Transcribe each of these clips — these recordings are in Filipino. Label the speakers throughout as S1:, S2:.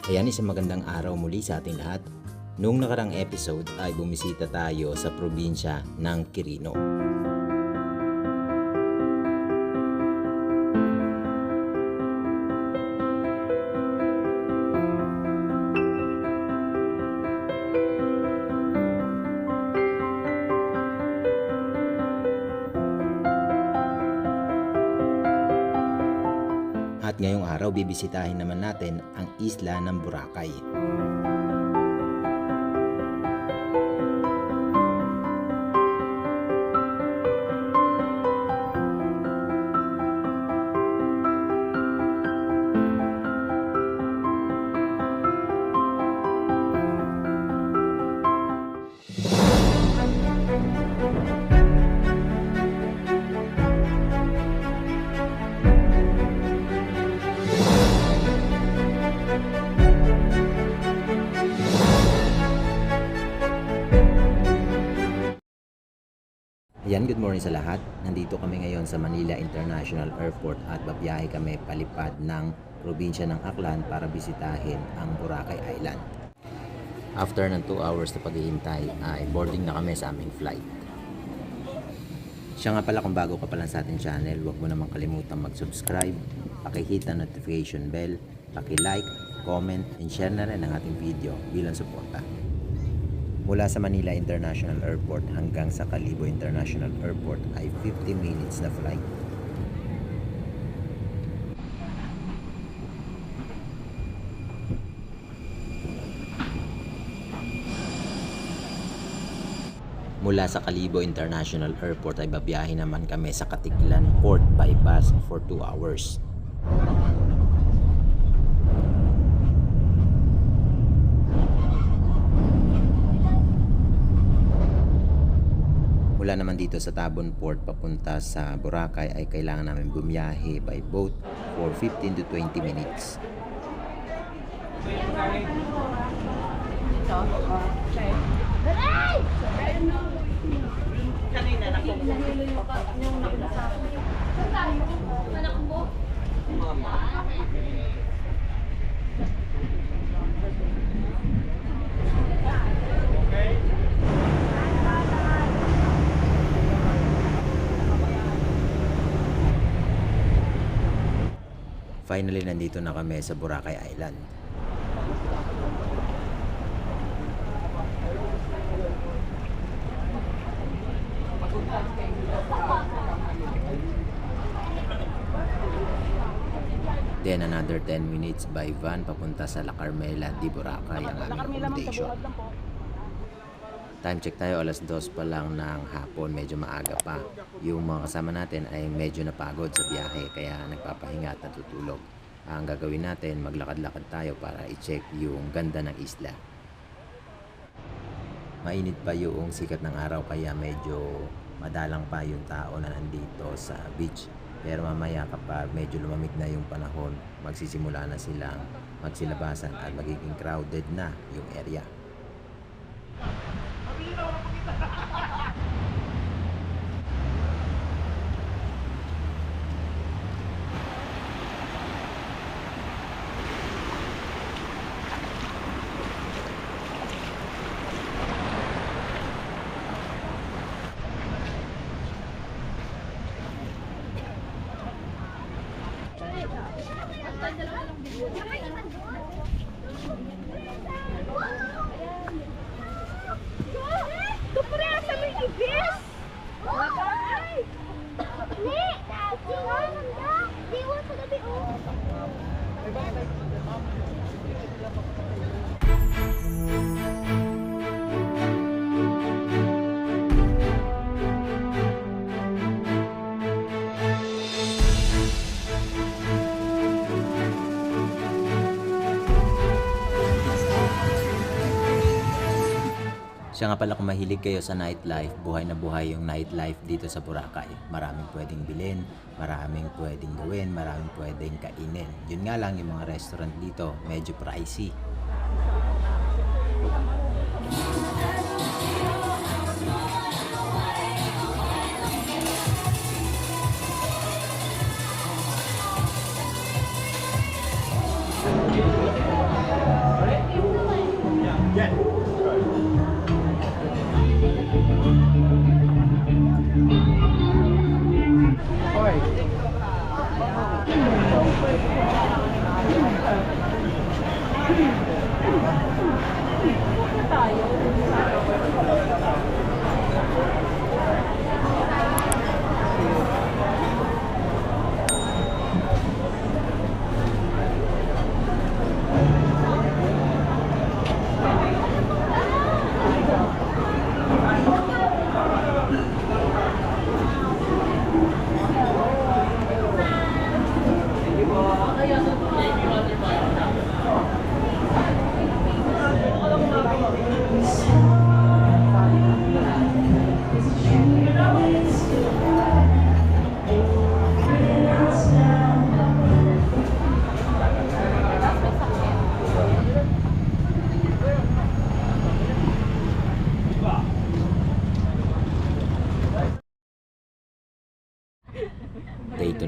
S1: Ayan, isang magandang araw muli sa ating lahat. Noong nakarang episode ay bumisita tayo sa probinsya ng Quirino. At ngayong araw bibisitahin naman natin ang isla ng Boracay. Ayan, good morning sa lahat. Nandito kami ngayon sa Manila International Airport at babiyahe kami palipad ng probinsya ng Aklan para bisitahin ang Boracay Island. After ng 2 hours na paghihintay ay boarding na kami sa aming flight. Siya nga pala, kung bago ka pa lang sa ating channel, huwag mo namang kalimutang mag-subscribe, pakihit ang notification bell, paki-like, comment, and share na rin ang ating video bilang suporta. Mula sa Manila International Airport hanggang sa Calibo International Airport ay 50 minutes na flight. Mula sa Calibo International Airport ay babiyahe naman kami sa Caticlan Port by bus for 2 hours. Mula naman dito sa Tabon Port papunta sa Boracay ay kailangan namin bumiyahe by boat for 15 to 20 minutes. Finally, nandito na kami sa Boracay Island. Then another 10 minutes by van papunta sa La Carmela de Boracay ang aming accommodation. Time check tayo, alas 2 pa lang ng hapon, medyo maaga pa. Yung mga kasama natin ay medyo napagod sa biyahe kaya nagpapahinga at natutulog. Ang gagawin natin, maglakad-lakad tayo para i-check yung ganda ng isla. Mainit pa yung sikat ng araw kaya medyo madalang pa yung tao na nandito sa beach. Pero mamaya kapag medyo lumamig na yung panahon, magsisimula na silang magsilabasan at magiging crowded na yung area. Siya nga pala, kung mahilig kayo sa nightlife, buhay na buhay yung nightlife dito sa Boracay. Maraming pwedeng bilhin, maraming pwedeng gawin, maraming pwedeng kainin. Yun nga lang, yung mga restaurant dito medyo pricey.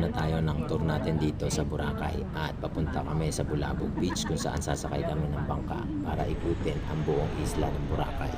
S1: na tayo ng tour natin dito sa Boracay at papunta kami sa Bulabog Beach kung saan sasakay kami ng bangka para ikutin ang buong isla ng Boracay.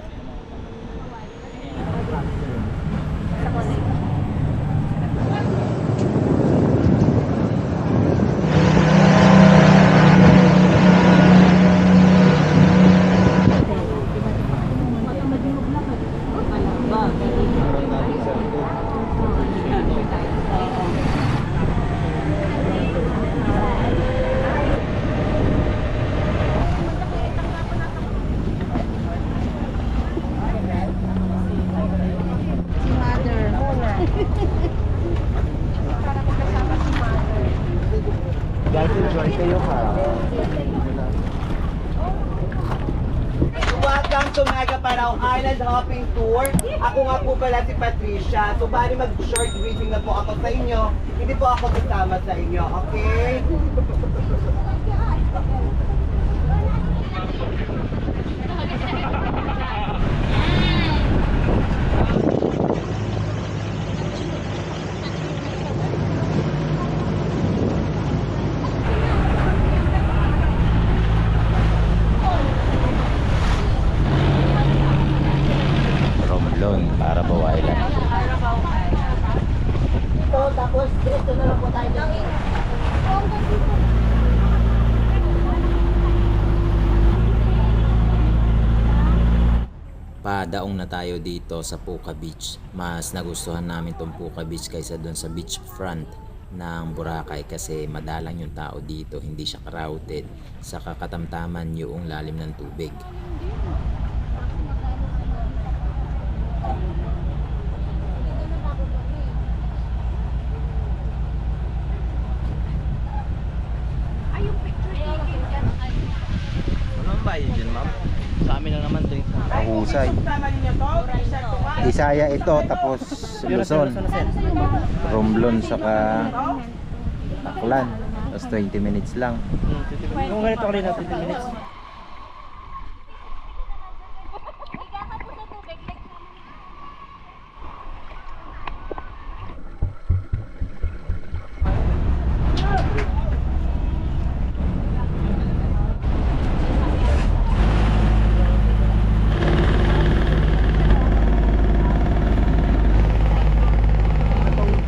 S2: Welcome to Mega Parao Island Hopping Tour. Ako nga po pala si Patricia. So bali mag-short briefing na po ako sa inyo. Hindi po ako kasama sa inyo, okay?
S1: Romblon, Carabao Island.
S2: Ito, tapos dito na lang po tayo dito.
S1: Padaong na tayo dito sa Puka Beach. Mas nagustuhan namin tong Puka Beach kaysa doon sa beach front ng Boracay kasi madalang yung tao dito, hindi siya crowded, sa katamtaman yung lalim ng tubig.
S3: Anong bayan dyan, ma'am? Sa amin na naman din.
S1: Mahusay.
S2: Tama ninyo to?
S1: Isaya ito, tapos Luzon. Romblon saka Aklan. Tapos 20 minutes lang.
S3: Kung ganito ka rin natin 10 minutes.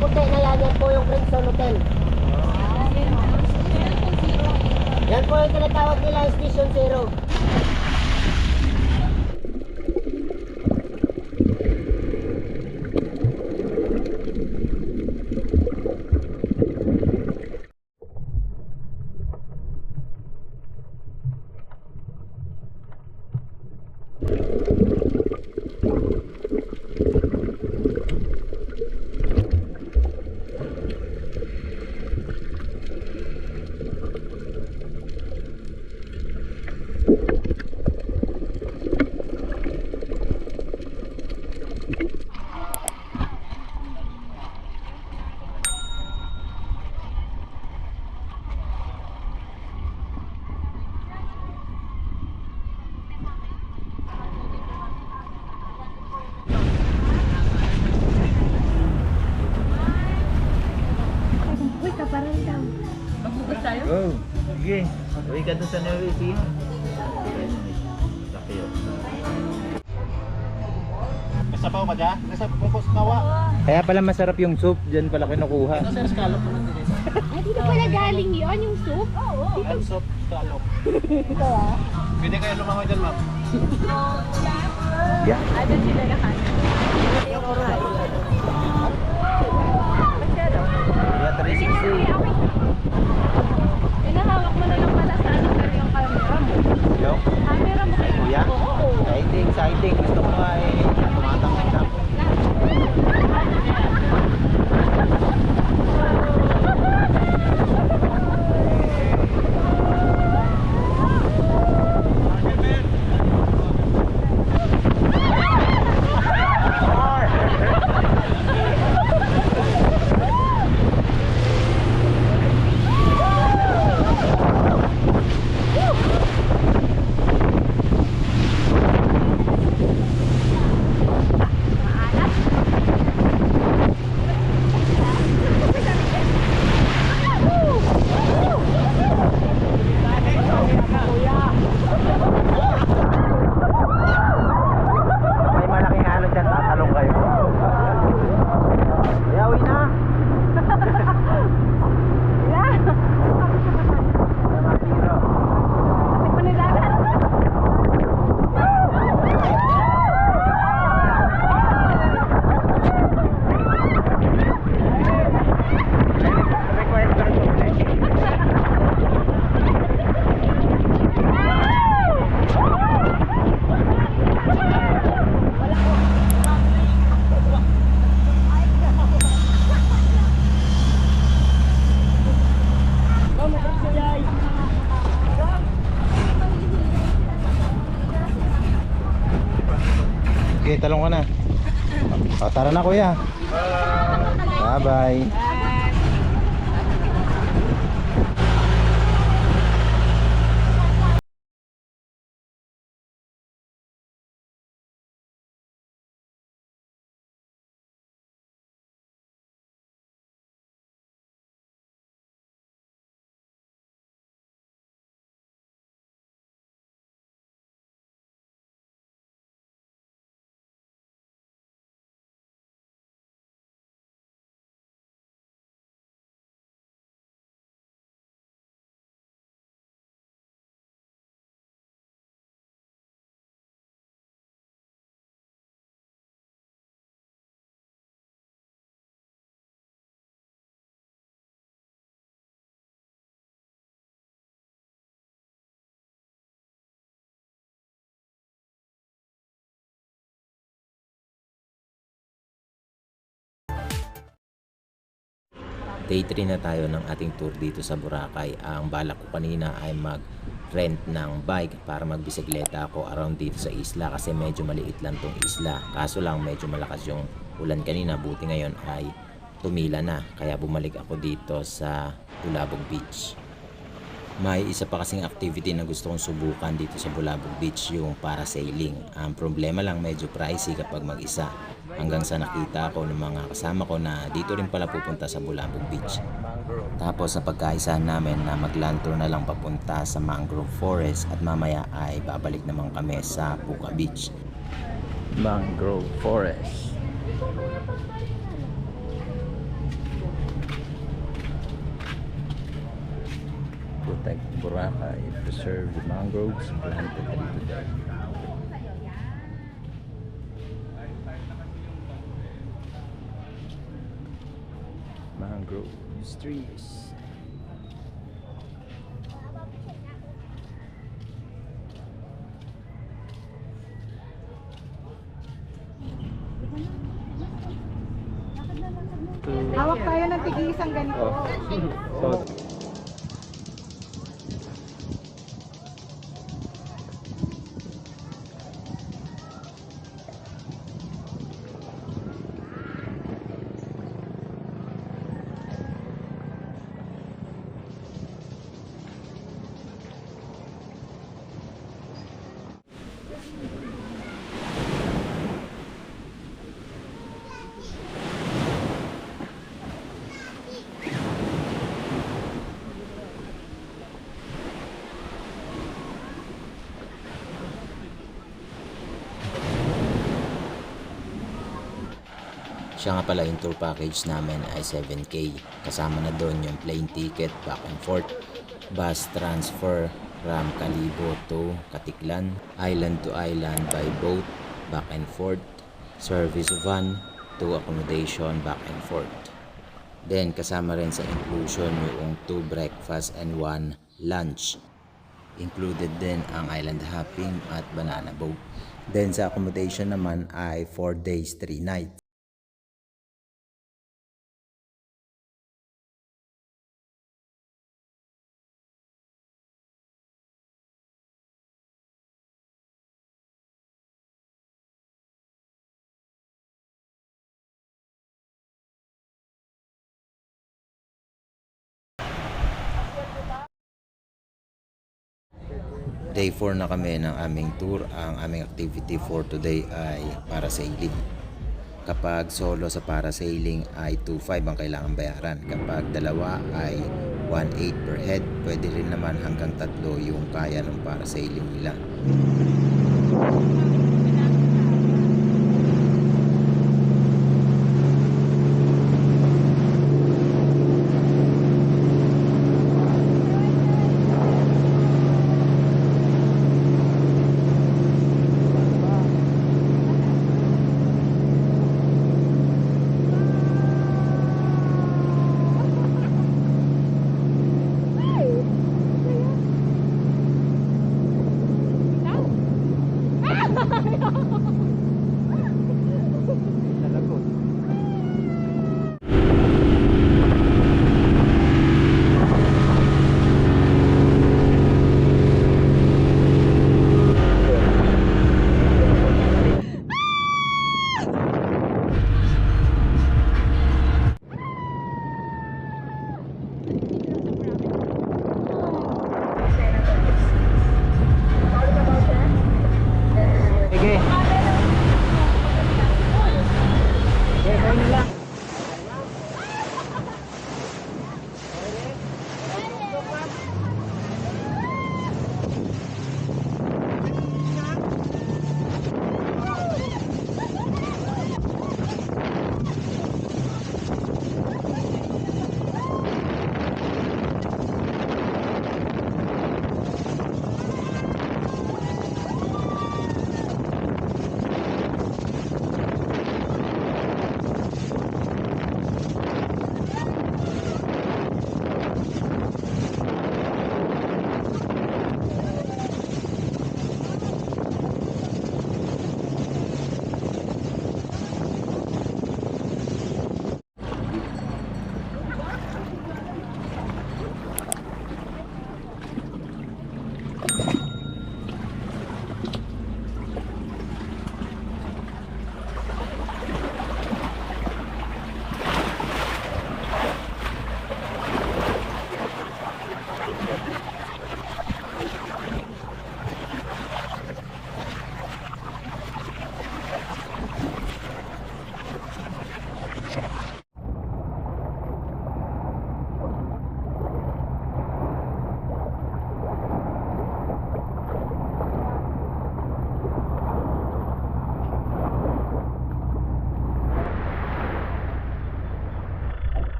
S2: Puti na yan po yung Crimson Hotel. Yan po yung tinatawag nila Station Zero.
S3: Oh, sige. Uwi ka doon sa Nueva Ecija. Laki yun. Nasabaw ka dyan? Nasabaw ko sa kawa.
S1: Kaya pala masarap yung soup, dyan pala kinukuha.
S3: Ito sa scallop naman din.
S4: Ay, dito pala galing yun, yung soup? Oo.
S3: Ang soup, scallop. Pwede kayo lumangoy dyan, ma'am.
S1: Yeah.
S4: Ah, dyan sila lahat.
S2: Yung oray.
S1: Yeah, 360.
S4: Pinahawak mo na lang pala sa ano pero yung camera mo.
S1: Yo.
S4: Camera mo kayo.
S1: Kuya?
S4: Oo.
S1: Exciting, exciting. Gusto ko nga eh. Tumatang na. Tara na kuya. Bye-bye. Day 3 na tayo ng ating tour dito sa Boracay. Ang balak ko kanina ay mag-rent ng bike para magbisikleta ako around dito sa isla kasi medyo maliit lang tong isla. Kaso lang medyo malakas yung ulan kanina, buti ngayon ay tumila na. Kaya bumalik ako dito sa Bulabog Beach. May isa pa kasing activity na gusto kong subukan dito sa Bulabog Beach, yung parasailing. Ang problema lang medyo pricey kapag mag-isa. Hanggang sa nakita ko ng mga kasama ko na dito rin pala pupunta sa Bulabog Beach. Tapos sa pagkaisahan namin na mag-land tour na lang papunta sa Mangrove Forest at mamaya ay babalik naman kami sa Puka Beach. Mangrove Forest. Protect Boracay, preserve the mangroves planted into them. Mangrove trees.
S5: Hawak tayo ng tig-isang ganito.
S1: Siya nga pala, yung tour package namin ay 7K. Kasama na doon yung plane ticket back and forth, bus transfer from Calibo to Katiklan, island to island by boat back and forth, service van to accommodation back and forth. Then kasama rin sa inclusion yung 2 breakfast and 1 lunch. Included din ang island hopping at banana boat. Then sa accommodation naman ay 4 days 3 nights. Day 4 na kami ng aming tour. Ang aming activity for today ay parasailing. Kapag solo sa parasailing ay 2.5 ang kailangan bayaran. Kapag dalawa ay 1.8 per head. Pwede rin naman hanggang 3 yung kaya ng parasailing nila.